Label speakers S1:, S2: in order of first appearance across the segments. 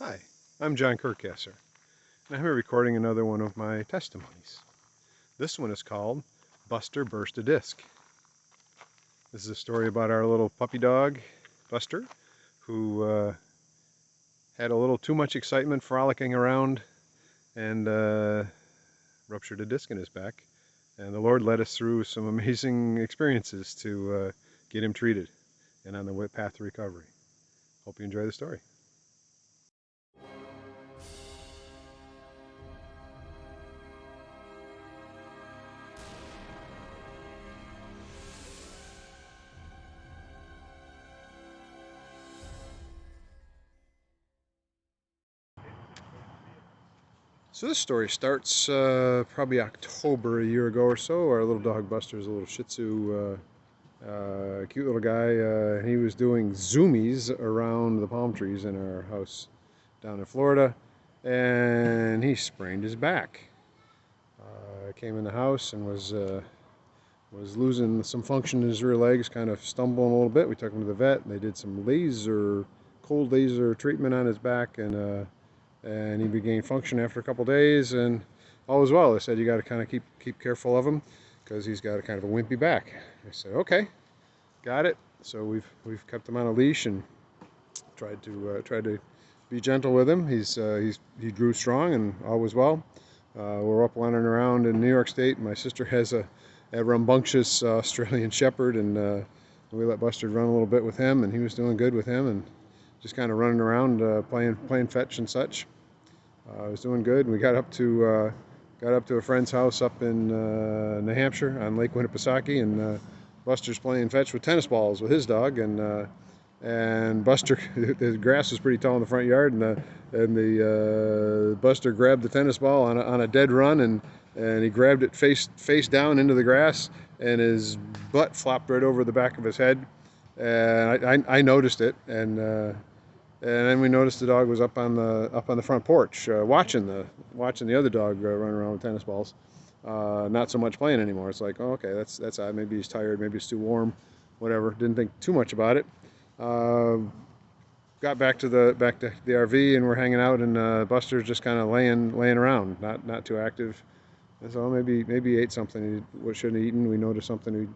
S1: Hi, I'm John Kirkesser, and I'm here recording another one of my testimonies. This one is called Buster Burst a Disc. This is a story about our little puppy dog, Buster, who had a little too much excitement frolicking around and ruptured a disc in his back. And the Lord led us through some amazing experiences to get him treated and on the path to recovery. Hope you enjoy the story. So this story starts probably October a year ago or so. Our little dog Buster is a little Shih Tzu, cute little guy. He was doing zoomies around the palm trees in our house down in Florida, and he sprained his back. Came in the house and was losing some function in his rear legs, kind of stumbling a little bit. We took him to the vet, and they did some cold laser treatment on his back, and he regained function after a couple days, and all was well. They said you got to kind of keep careful of him because he's got a kind of a wimpy back. I said, okay, got it. So we've kept him on a leash and tried to be gentle with him. He grew strong and all was well. We're up wandering around in New York State. My sister has a rambunctious Australian Shepherd, and we let Buster run a little bit with him, and he was doing good with him, and just kind of running around playing fetch and such. I was doing good. We got up to a friend's house up in New Hampshire on Lake Winnipesaukee, and Buster's playing fetch with tennis balls with his dog, and Buster, the grass was pretty tall in the front yard, and Buster grabbed the tennis ball on a dead run, and he grabbed it face down into the grass, and his butt flopped right over the back of his head, and I noticed it, and then we noticed the dog was up on the front porch watching the other dog run around with tennis balls. Not so much playing anymore. It's like, oh, okay, that's odd. Maybe he's tired. Maybe it's too warm. Whatever. Didn't think too much about it. Got back to the RV, and we're hanging out, and Buster's just kind of laying around, not too active. And so maybe he ate something he shouldn't have eaten. We noticed something.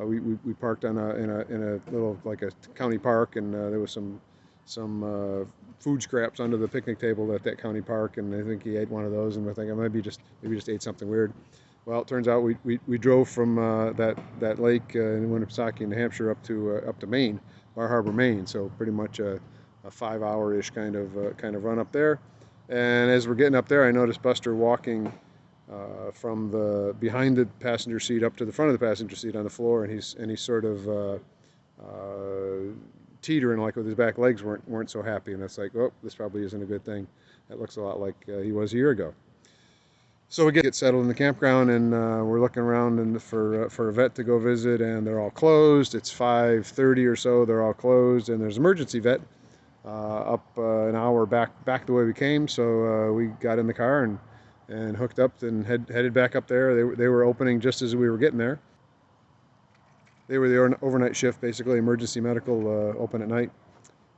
S1: We parked in a little, like a county park, and there was some food scraps under the picnic table at that county park, and I think he ate one of those, and we're thinking maybe just ate something weird. Well, it turns out we drove from that lake in Winnipesaukee, New Hampshire, up to Maine, Bar Harbor, Maine. So pretty much a 5-hour-ish kind of run up there. And as we're getting up there, I noticed Buster walking from the behind the passenger seat up to the front of the passenger seat on the floor, and he's sort of teetering, like with his back legs weren't so happy, and it's like, oh, this probably isn't a good thing. That looks a lot like he was a year ago. So we get settled in the campground, and we're looking around for a vet to go visit, and they're all closed. It's 5:30 or so. They're all closed, and there's an emergency vet up an hour back the way we came. So we got in the car and hooked up and headed back up there. They were opening just as we were getting there. They were the overnight shift, basically, emergency medical, open at night.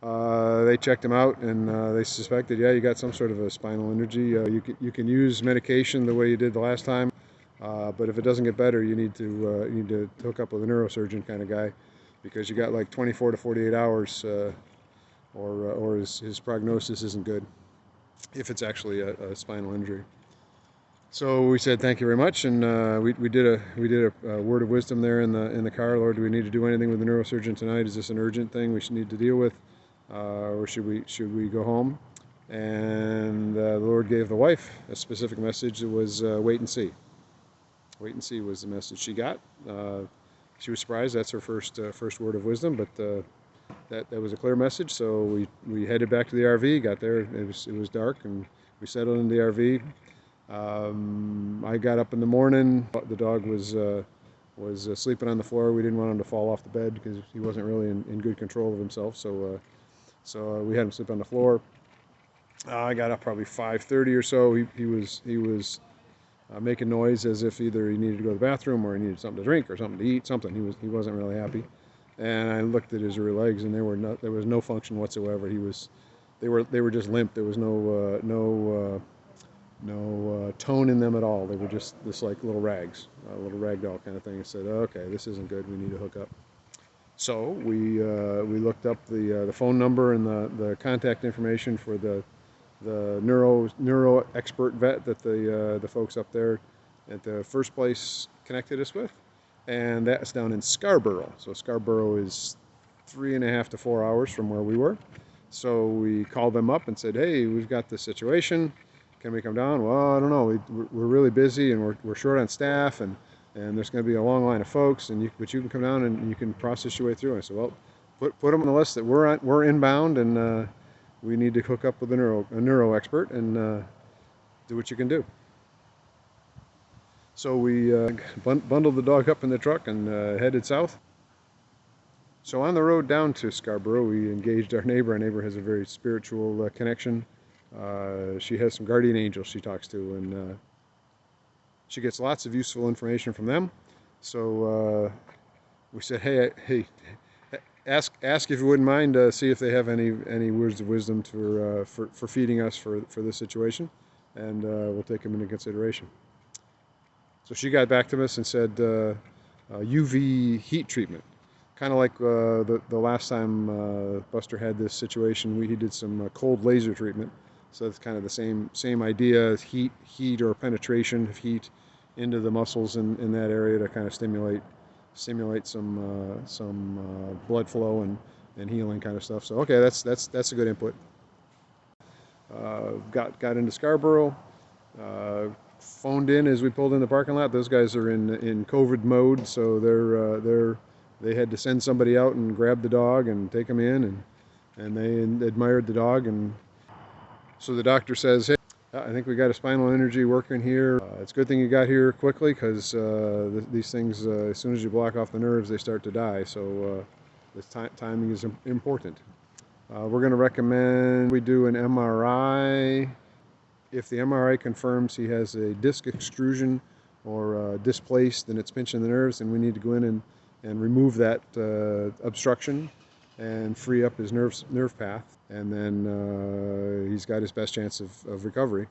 S1: They checked him out, and they suspected, yeah, you got some sort of a spinal injury. You can use medication the way you did the last time, but if it doesn't get better, you need to hook up with a neurosurgeon kind of guy, because you got like 24 to 48 hours, or his prognosis isn't good if it's actually a spinal injury. So we said thank you very much, and we did a word of wisdom there in the car. Lord, do we need to do anything with the neurosurgeon tonight? Is this an urgent thing we should need to deal with, or should we go home? And the Lord gave the wife a specific message. It was wait and see. Wait and see was the message she got. She was surprised. That's her first word of wisdom, but that was a clear message. So we headed back to the RV. Got there. It was dark, and we settled in the RV. I got up in the morning. The dog was sleeping on the floor. We didn't want him to fall off the bed because he wasn't really in good control of himself. So we had him sleep on the floor. I got up probably 5:30 or so. He was making noise as if either he needed to go to the bathroom or he needed something to drink or something to eat. Something. He wasn't really happy. And I looked at his rear legs, and there was no function whatsoever. He was they were just limp. There was no tone in them at all. They were just this like little rags, little rag doll kind of thing. I said, okay, this isn't good. We need to hook up. So we looked up the phone number and the contact information for the neuro expert vet that the folks up there at the first place connected us with, and that's down in Scarborough. So Scarborough is 3.5 to 4 hours from where we were. So we called them up and said, hey, we've got this situation. Can we come down? Well, I don't know. We're really busy and we're short on staff, and there's going to be a long line of folks, but you can come down and you can process your way through. And I said, well, put them on the list that we're inbound, and we need to hook up with a neuro expert and do what you can do. So we bundled the dog up in the truck and headed south. So on the road down to Scarborough, we engaged our neighbor. Our neighbor has a very spiritual connection. She has some guardian angels she talks to, and she gets lots of useful information from them. So we said, hey, ask if you wouldn't mind, see if they have any words of wisdom for feeding us for this situation, and we'll take them into consideration. So she got back to us and said UV heat treatment. Kind of like the last time Buster had this situation, he did some cold laser treatment. So it's kind of the same idea, heat or penetration of heat into the muscles in that area to kind of stimulate some blood flow and healing kind of stuff. So okay, that's a good input. Got into Scarborough. Phoned in as we pulled in the parking lot. Those guys are in COVID mode, so they had to send somebody out and grab the dog and take him in, and they admired the dog. And so the doctor says, hey, I think we got a spinal energy working here. It's a good thing you got here quickly, because these things, as soon as you block off the nerves, they start to die. So this timing is important. We're going to recommend we do an MRI. If the MRI confirms he has a disc extrusion or displaced and it's pinching the nerves, then we need to go in and remove that obstruction and free up his nerve path, and then he's got his best chance of recovery.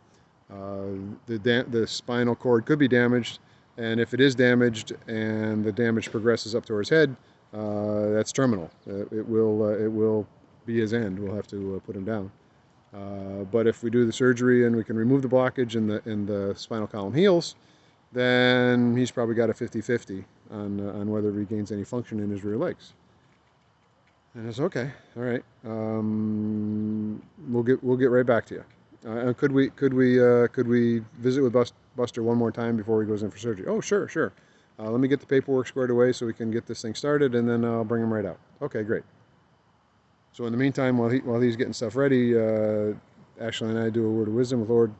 S1: The spinal cord could be damaged, and if it is damaged and the damage progresses up to his head, that's terminal. It will be his end. We'll have to put him down. But if we do the surgery and we can remove the blockage and the spinal column heals, then he's probably got a 50-50 on whether he regains any function in his rear legs. And it's okay, all right. We'll get right back to you. Could we visit with Buster one more time before he goes in for surgery? Oh, sure. Let me get the paperwork squared away so we can get this thing started, and then I'll bring him right out. Okay, great. So in the meantime, while he's getting stuff ready, Ashley and I do a word of wisdom. Lord,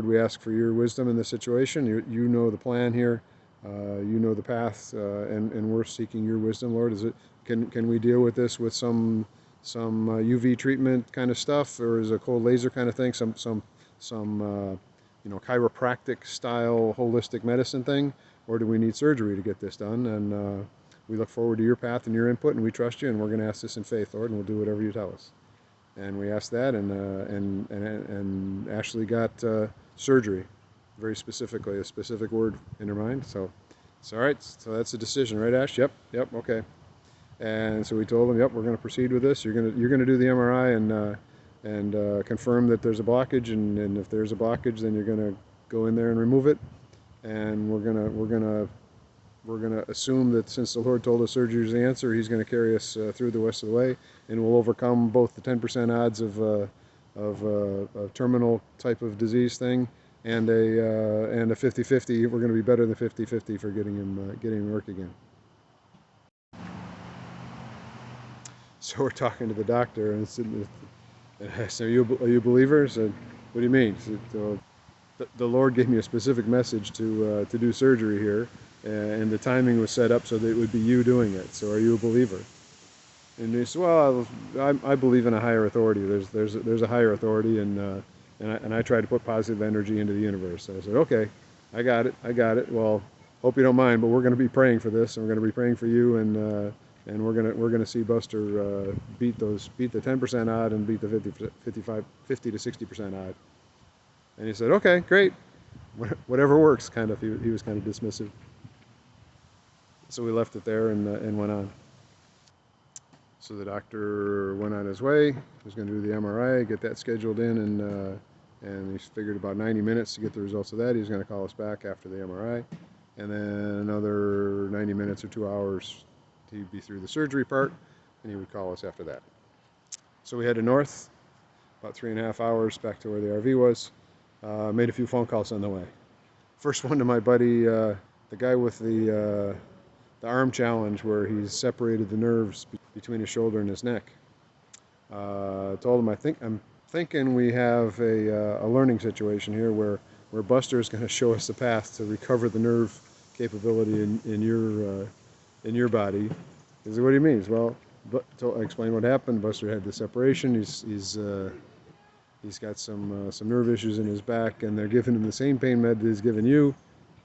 S1: we ask for your wisdom in this situation. You know the plan here. You know the path, and we're seeking your wisdom, Lord. Can we deal with this with some UV treatment kind of stuff, or is it a cold laser kind of thing? Some chiropractic style holistic medicine thing, or do we need surgery to get this done? And we look forward to your path and your input, and we trust you, and we're going to ask this in faith, Lord, and we'll do whatever you tell us. And we asked that, and Ashley got surgery, very specifically, a specific word in her mind. So it's all right. So that's a decision, right, Ash? Yep, okay. And so we told them, yep, we're going to proceed with this. You're going to do the MRI and confirm that there's a blockage, and if there's a blockage, then you're going to go in there and remove it. And we're going to assume that since the Lord told us surgery is the answer, he's going to carry us through the rest of the way, and we'll overcome both the 10% odds of a terminal type of disease thing and a 50-50. We're going to be better than 50-50 for getting him work again. So we're talking to the doctor, and I said, are you a believer? I said, what do you mean? Said, the Lord gave me a specific message to do surgery here, and the timing was set up so that it would be you doing it. So are you a believer? And he said, well, I believe in a higher authority. There's a higher authority, and I try to put positive energy into the universe. So I said, okay, I got it. Well, hope you don't mind, but we're going to be praying for this, and we're going to be praying for you, and and we're gonna see Buster beat the 10% odd and beat the 50 to 60% odd. And he said, okay, great, whatever works. Kind of, he was kind of dismissive. So we left it there and went on. So the doctor went on his way. He was going to do the MRI, get that scheduled in, and he figured about 90 minutes to get the results of that. He was going to call us back after the MRI, and then another 90 minutes or 2 hours, he'd be through the surgery part, and he would call us after that. So we headed north, about 3.5 hours back to where the RV was. Made a few phone calls on the way. First one to my buddy, the guy with the arm challenge, where he's separated the nerves between his shoulder and his neck. Told him, I'm thinking we have a learning situation here where Buster is going to show us the path to recover the nerve capability in your body. He said, what do you mean? Well, I explained what happened. Buster had the separation. He's got some nerve issues in his back, and they're giving him the same pain med that he's given you.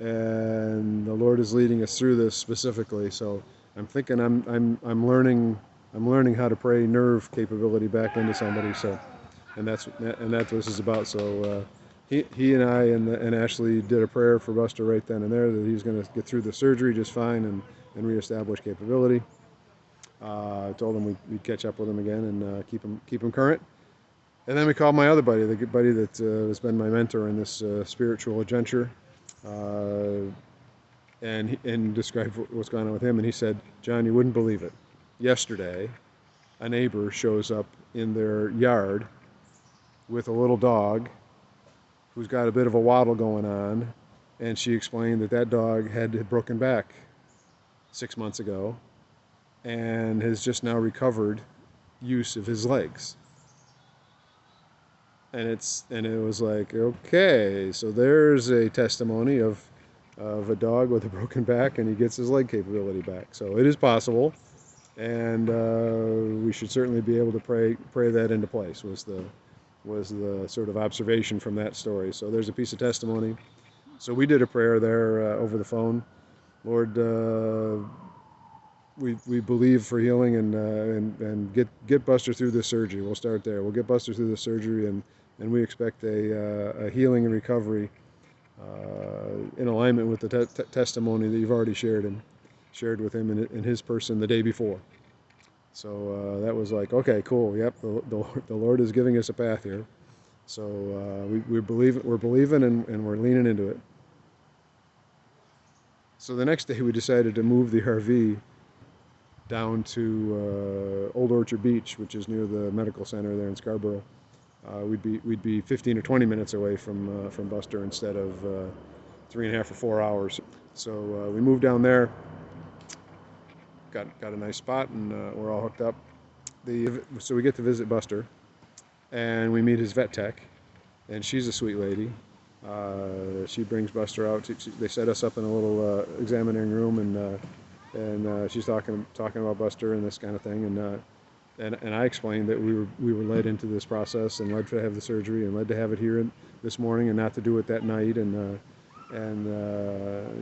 S1: And the Lord is leading us through this specifically. So I'm thinking I'm learning how to pray nerve capability back into somebody. So, and that's what this is about. So he and I and Ashley did a prayer for Buster right then and there that he's going to get through the surgery just fine and reestablish capability. I told him we'd catch up with him again and keep him current. And then we called my other buddy, the good buddy that has been my mentor in this spiritual adventure. And described what's going on with him, and he said, John, you wouldn't believe it. Yesterday, a neighbor shows up in their yard with a little dog who's got a bit of a waddle going on, and she explained that dog had a broken back 6 months ago and has just now recovered use of his legs. And it was like, okay, so there's a testimony of a dog with a broken back, and he gets his leg capability back. So it is possible, and we should certainly be able to pray that into place. Was the sort of observation from that story. So there's a piece of testimony. So we did a prayer there over the phone. Lord, we believe for healing and get Buster through this surgery. We'll start there. We'll get Buster through this surgery, and we expect a healing and recovery in alignment with the testimony that you've already shared with him in his person the day before. So that was like, okay, cool. Yep, the Lord is giving us a path here. So we're believing and we're leaning into it. So the next day we decided to move the RV down to Old Orchard Beach, which is near the medical center there in Scarborough. We'd be 15 or 20 minutes away from Buster instead of 3.5 or 4 hours. So we moved down there, got a nice spot, and we're all hooked up. So we get to visit Buster, and we meet his vet tech, and she's a sweet lady. She brings Buster out. They set us up in a little examining room, and she's talking about Buster and this kind of thing, and I explained that we were led into this process and led to have the surgery and led to have it here this morning and not to do it that night, and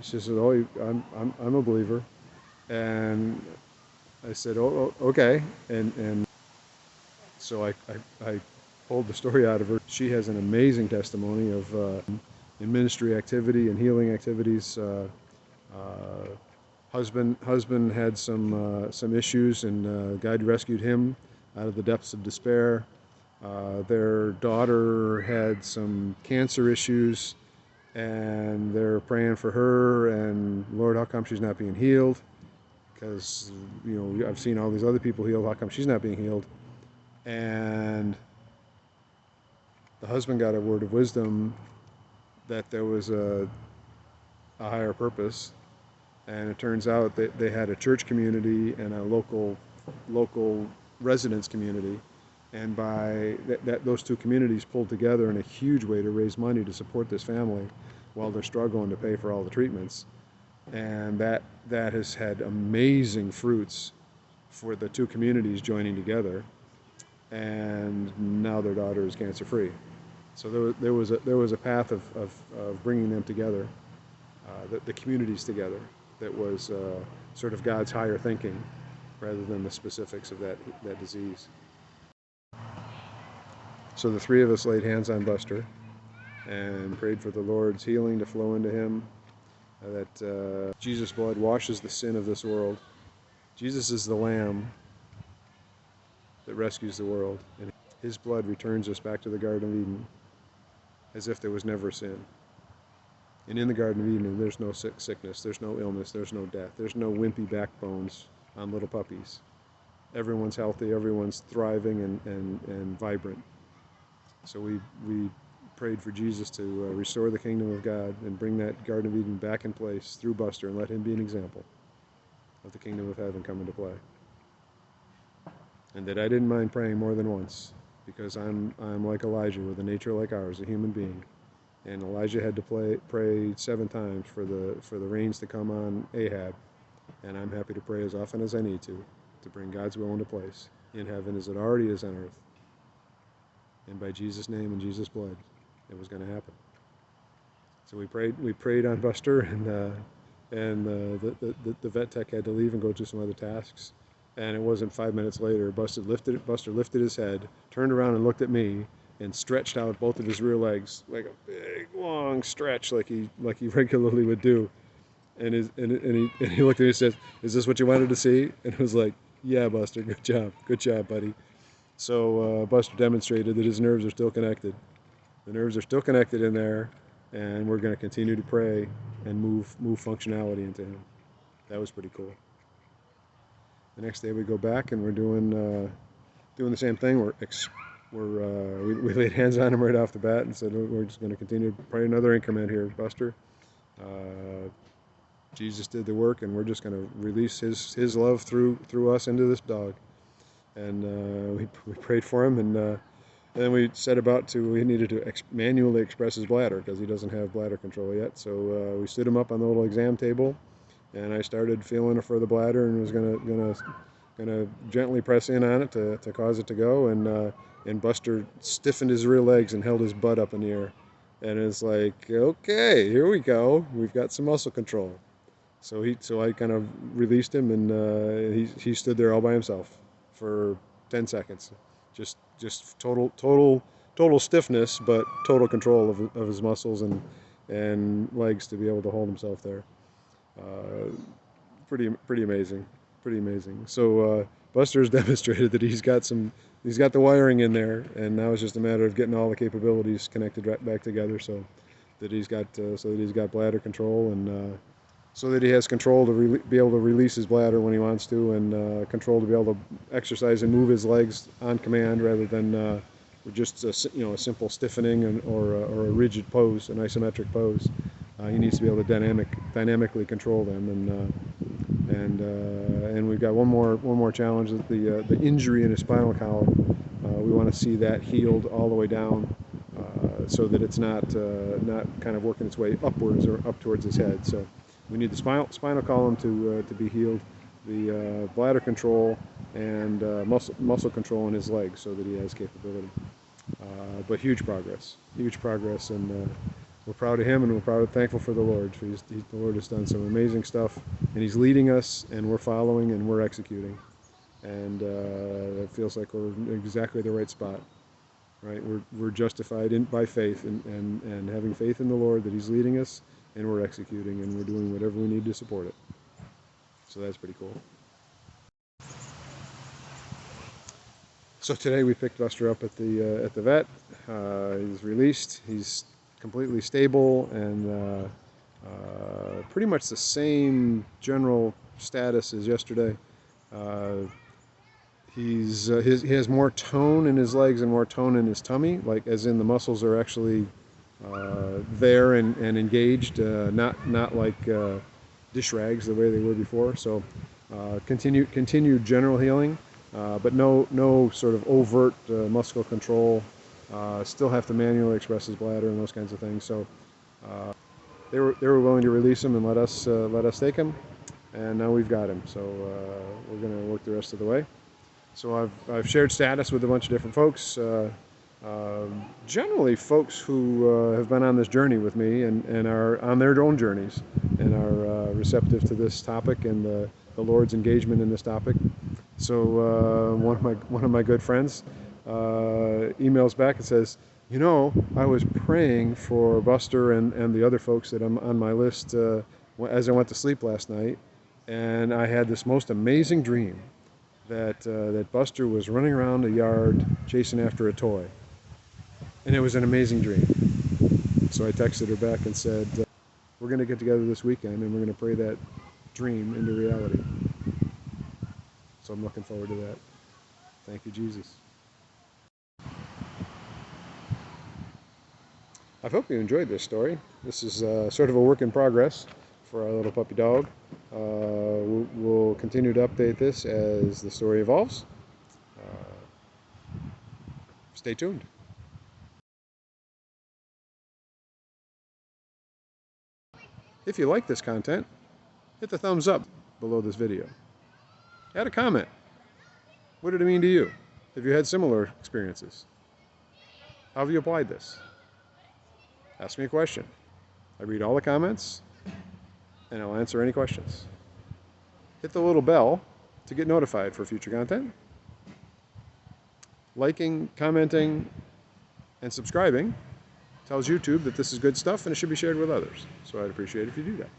S1: she said, "Oh, I'm a believer," and I said, "Oh, okay," and so I pulled the story out of her. She has an amazing testimony of in ministry activity and healing activities. Husband had some issues, and God rescued him out of the depths of despair. Their daughter had some cancer issues, and they're praying for her, and Lord, how come she's not being healed? Because I've seen all these other people healed. How come she's not being healed? And the husband got a word of wisdom that there was a higher purpose. And it turns out that they had a church community and a local residence community, and by those two communities pulled together in a huge way to raise money to support this family while they're struggling to pay for all the treatments. And that has had amazing fruits for the two communities joining together, and now their daughter is cancer free. So there was a path of bringing them together, the communities together. That was sort of God's higher thinking, rather than the specifics of that disease. So the three of us laid hands on Buster and prayed for the Lord's healing to flow into him, that Jesus' blood washes the sin of this world. Jesus is the Lamb that rescues the world, and his blood returns us back to the Garden of Eden as if there was never sin. And in the Garden of Eden, there's no sickness, there's no illness, there's no death, there's no wimpy backbones on little puppies. Everyone's healthy, everyone's thriving and vibrant. So we prayed for Jesus to restore the kingdom of God and bring that Garden of Eden back in place through Buster, and let him be an example of the kingdom of heaven come into play. And that I didn't mind praying more than once, because I'm like Elijah, with a nature like ours, a human being. And Elijah had to pray 7 times for the rains to come on Ahab. And I'm happy to pray as often as I need to bring God's will into place in heaven as it already is on earth. And by Jesus' name and Jesus' blood, it was going to happen. So we prayed on Buster, and the vet tech had to leave and go do some other tasks. And it wasn't 5 minutes later, Buster lifted his head, turned around and looked at me, and stretched out both of his rear legs like a big long stretch, like he regularly would do. And he looked at me and said, "Is this what you wanted to see?" And I was like, "Yeah, Buster, good job, buddy." So Buster demonstrated that his nerves are still connected. The nerves are still connected in there, and we're going to continue to pray and move functionality into him. That was pretty cool. The next day we go back and we're doing the same thing. We laid hands on him right off the bat and said, we're just going to continue to pray another increment here, Buster. Jesus did the work, and we're just going to release his love through us into this dog. And we prayed for him, and then we set about we needed to manually express his bladder, because he doesn't have bladder control yet. So we stood him up on the little exam table, and I started feeling for the bladder and was gonna gently press in on it to cause it to go. And Buster stiffened his rear legs and held his butt up in the air. And it's like, okay, here we go. We've got some muscle control. So I kind of released him, and he stood there all by himself for 10 seconds. Just total stiffness, but total control of his muscles and legs to be able to hold himself there. Pretty amazing. So Buster's demonstrated that he's got the wiring in there, and now it's just a matter of getting all the capabilities connected right back together, so that he's got bladder control, and so that he has control to be able to release his bladder when he wants to, and control to be able to exercise and move his legs on command, rather than just a simple stiffening or a rigid pose, an isometric pose. He needs to be able to dynamically control them, and we've got one more challenge, that the injury in his spinal column. We want to see that healed all the way down, so that it's not kind of working its way upwards or up towards his head. So we need the spinal column to be healed, the bladder control, and muscle control in his legs, so that he has capability. But huge progress, and we're proud of him, and we're thankful for the Lord. The Lord has done some amazing stuff, and he's leading us, and we're following, and we're executing. And it feels like we're in exactly the right spot, right? We're justified by faith, and having faith in the Lord that he's leading us, and we're executing, and we're doing whatever we need to support it. So that's pretty cool. So today we picked Buster up at the vet. He's released. He's completely stable, and pretty much the same general status as yesterday. He has more tone in his legs and more tone in his tummy, like as in the muscles are actually there and engaged, not like dish rags the way they were before. So continued general healing, but no sort of overt muscle control. Still have to manually express his bladder and those kinds of things. So they were willing to release him and let us take him, and now we've got him. So we're going to work the rest of the way. So I've shared status with a bunch of different folks. Generally folks who have been on this journey with me and are on their own journeys and are receptive to this topic and the Lord's engagement in this topic. So one of my good friends emails back and says, you know, I was praying for Buster and the other folks that I'm on my list as I went to sleep last night, and I had this most amazing dream that Buster was running around the yard chasing after a toy, and it was an amazing dream. So I texted her back and said, we're going to get together this weekend and we're going to pray that dream into reality. So I'm looking forward to that. Thank you, Jesus. I hope you enjoyed this story. This is sort of a work in progress for our little puppy dog. We'll continue to update this as the story evolves. Stay tuned. If you like this content, hit the thumbs up below this video. Add a comment. What did it mean to you? Have you had similar experiences? How have you applied this? Ask me a question. I read all the comments and I'll answer any questions. Hit the little bell to get notified for future content. Liking, commenting, and subscribing tells YouTube that this is good stuff and it should be shared with others. So I'd appreciate it if you do that.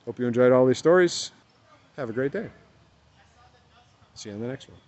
S1: Hope you enjoyed all these stories. Have a great day. See you on the next one.